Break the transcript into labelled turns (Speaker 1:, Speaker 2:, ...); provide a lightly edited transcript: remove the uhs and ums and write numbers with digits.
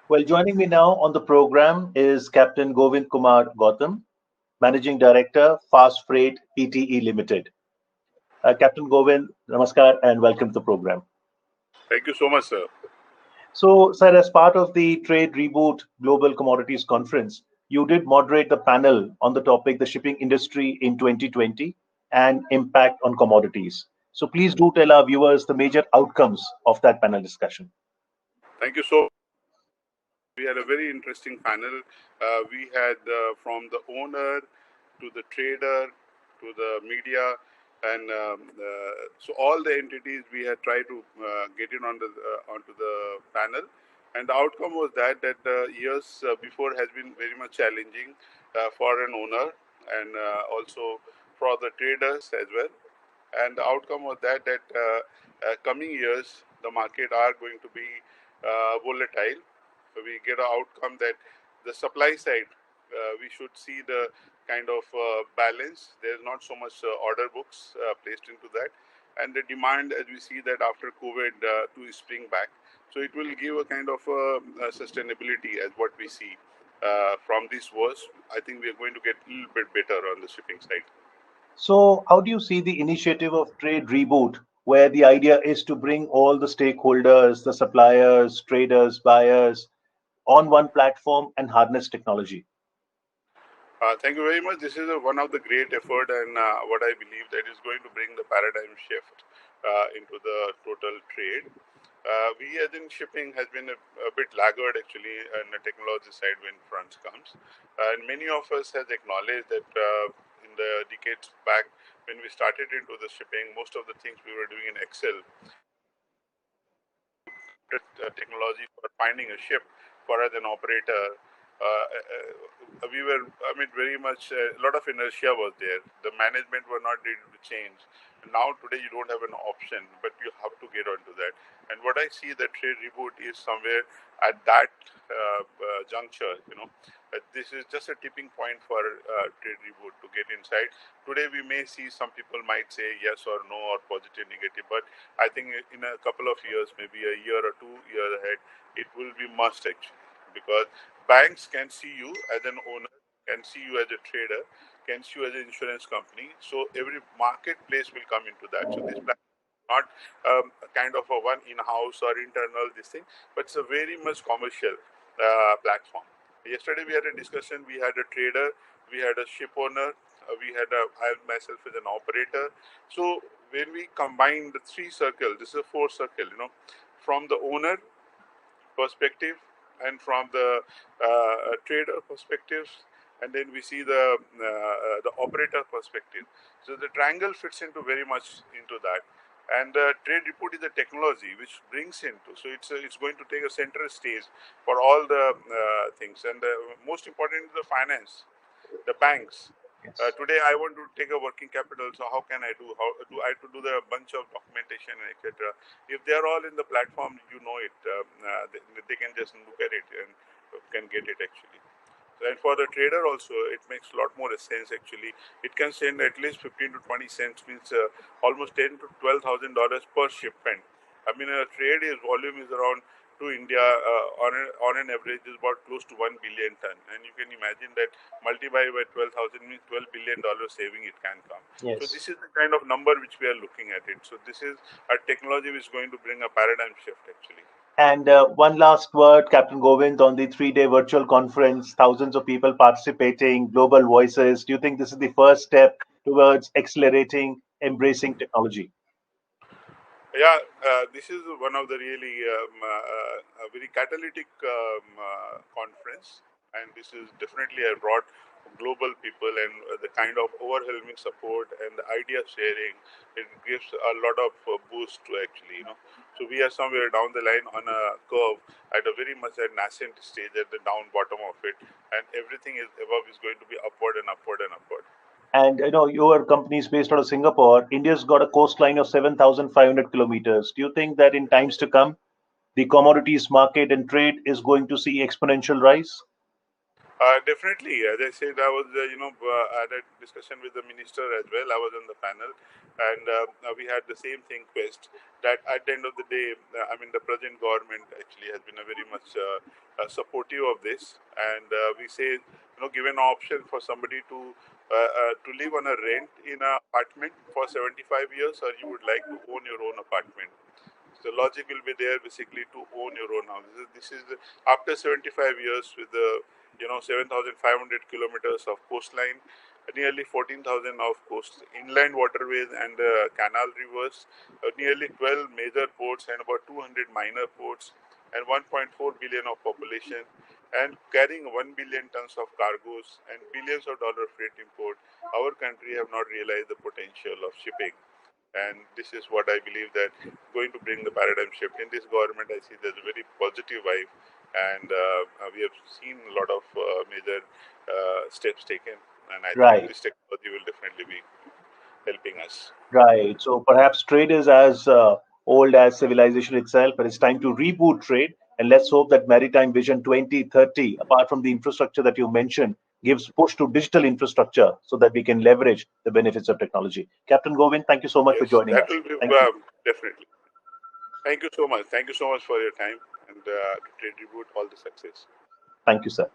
Speaker 1: Well, joining me now on the program is Captain Govind Kumar Gautam, Managing Director, Fastfreight Pte Ltd. Captain Govind, namaskar and welcome to the program.
Speaker 2: Thank you so much, sir.
Speaker 1: So, sir, as part of the Trade Reboot Global Commodities Conference, you did moderate the panel on the topic the shipping industry in 2020 and impact on commodities. So, please do tell our viewers the major outcomes of that panel discussion.
Speaker 2: Thank you so much. We had a very interesting panel. We had from the owner to the trader to the media, and so all the entities we had tried to get in on onto the panel. And the outcome was that years before has been very much challenging for an owner and also for the traders as well. And the outcome was that coming years the market are going to be volatile. So we get an outcome that the supply side we should see the kind of balance. There's not so much order books placed into that, and the demand as we see that after COVID to spring back. So it will give a kind of sustainability as what we see from this was. I think we are going to get a little bit better on the shipping side.
Speaker 1: So, how do you see the initiative of Trade Reboot, where the idea is to bring all the stakeholders, the suppliers, traders, buyers on one platform and harness technology?
Speaker 2: Thank you very much. This is one of the great effort, and what I believe that is going to bring the paradigm shift into the total trade. We as in shipping has been a bit laggard actually on the technology side when France comes, and many of us has acknowledged that in the decades back when we started into the shipping, most of the things we were doing in Excel, technology for finding a ship for as an operator. We were, I mean, very much, a lot of inertia was there. The management were not ready to change. Now, today, you don't have an option, but you have to get onto that. And what I see that Trade Reboot is somewhere at that juncture. This is just a tipping point for Trade Reboot to get inside. Today, we may see some people might say yes or no or positive, negative, but I think in a couple of years, maybe a year or 2 years ahead, it will be must actually, because banks can see you as an owner, can see you as a trader, can see you as an insurance company. So every marketplace will come into that. So this platform is not a kind of a one in-house or internal this thing, but it's a very much commercial platform. Yesterday we had a discussion. We had a trader, we had a ship owner, I myself as an operator. So when we combine the three circles, this is a four circle. From the owner perspective and from the trader perspective, and then we see the operator perspective. So the triangle fits into very much into that. And Trade Report is a technology which brings into, so it's going to take a central stage for all the things. And most important is the finance, the banks.
Speaker 1: Yes.
Speaker 2: Today, I want to take a working capital. So how can I do? How do I have to do the bunch of documentation and etc. If they are all in the platform, it. They can just look at it and can get it actually. And for the trader also, it makes a lot more sense actually. It can send at least 15 to 20 cents, means almost $10,000 to $12,000 per shipment. I mean, a trade is volume is around to India on an average is about close to 1 billion ton, and you can imagine that multiply by 12,000 means $12 billion saving it can come. So
Speaker 1: Yes.
Speaker 2: this is the kind of number which we are looking at it. So this is a technology which is going to bring a paradigm shift actually.
Speaker 1: And one last word, Captain Govind, on the 3 day virtual conference, thousands of people participating, global voices. Do you think this is the first step towards accelerating, embracing technology?
Speaker 2: Yeah, this is one of the really a very catalytic conference, and this is definitely brought global people and the kind of overwhelming support and the idea sharing. It gives a lot of boost to actually. So we are somewhere down the line on a curve at a very much a nascent stage at the down bottom of it, and everything is above is going to be upward and upward and upward.
Speaker 1: And your company is based out of Singapore. India's got a coastline of 7,500 kilometers. Do you think that in times to come, the commodities market and trade is going to see exponential rise?
Speaker 2: Definitely, as I said, I was had a discussion with the minister as well. I was on the panel, and we had the same thing quest that at the end of the day, the present government actually has been a very much supportive of this, and we say, given an option for somebody to live on a rent in an apartment for 75 years, or you would like to own your own apartment. The logic will be there basically to own your own house. This is after 75 years with the 7,500 kilometers of coastline, nearly 14,000 of coast inland waterways and canal rivers, nearly 12 major ports and about 200 minor ports, and 1.4 billion of population, and carrying 1 billion tons of cargoes and billions of dollar freight import. Our country have not realized the potential of shipping. And this is what I believe that going to bring the paradigm shift in this government. I see there's a very positive vibe, and we have seen a lot of major steps taken, and I think
Speaker 1: Right.
Speaker 2: this technology will definitely be helping us.
Speaker 1: Right. So perhaps trade is as old as civilization itself, but it's time to reboot trade. And let's hope that Maritime Vision 2030, apart from the infrastructure that you mentioned, gives push to digital infrastructure so that we can leverage the benefits of technology. Captain Govind, thank you so much for
Speaker 2: Yes,
Speaker 1: joining
Speaker 2: that
Speaker 1: us.
Speaker 2: will be
Speaker 1: Thank you.
Speaker 2: definitely. Thank you so much. Thank you so much for your time, and to Trade Reboot all the success.
Speaker 1: Thank you, sir.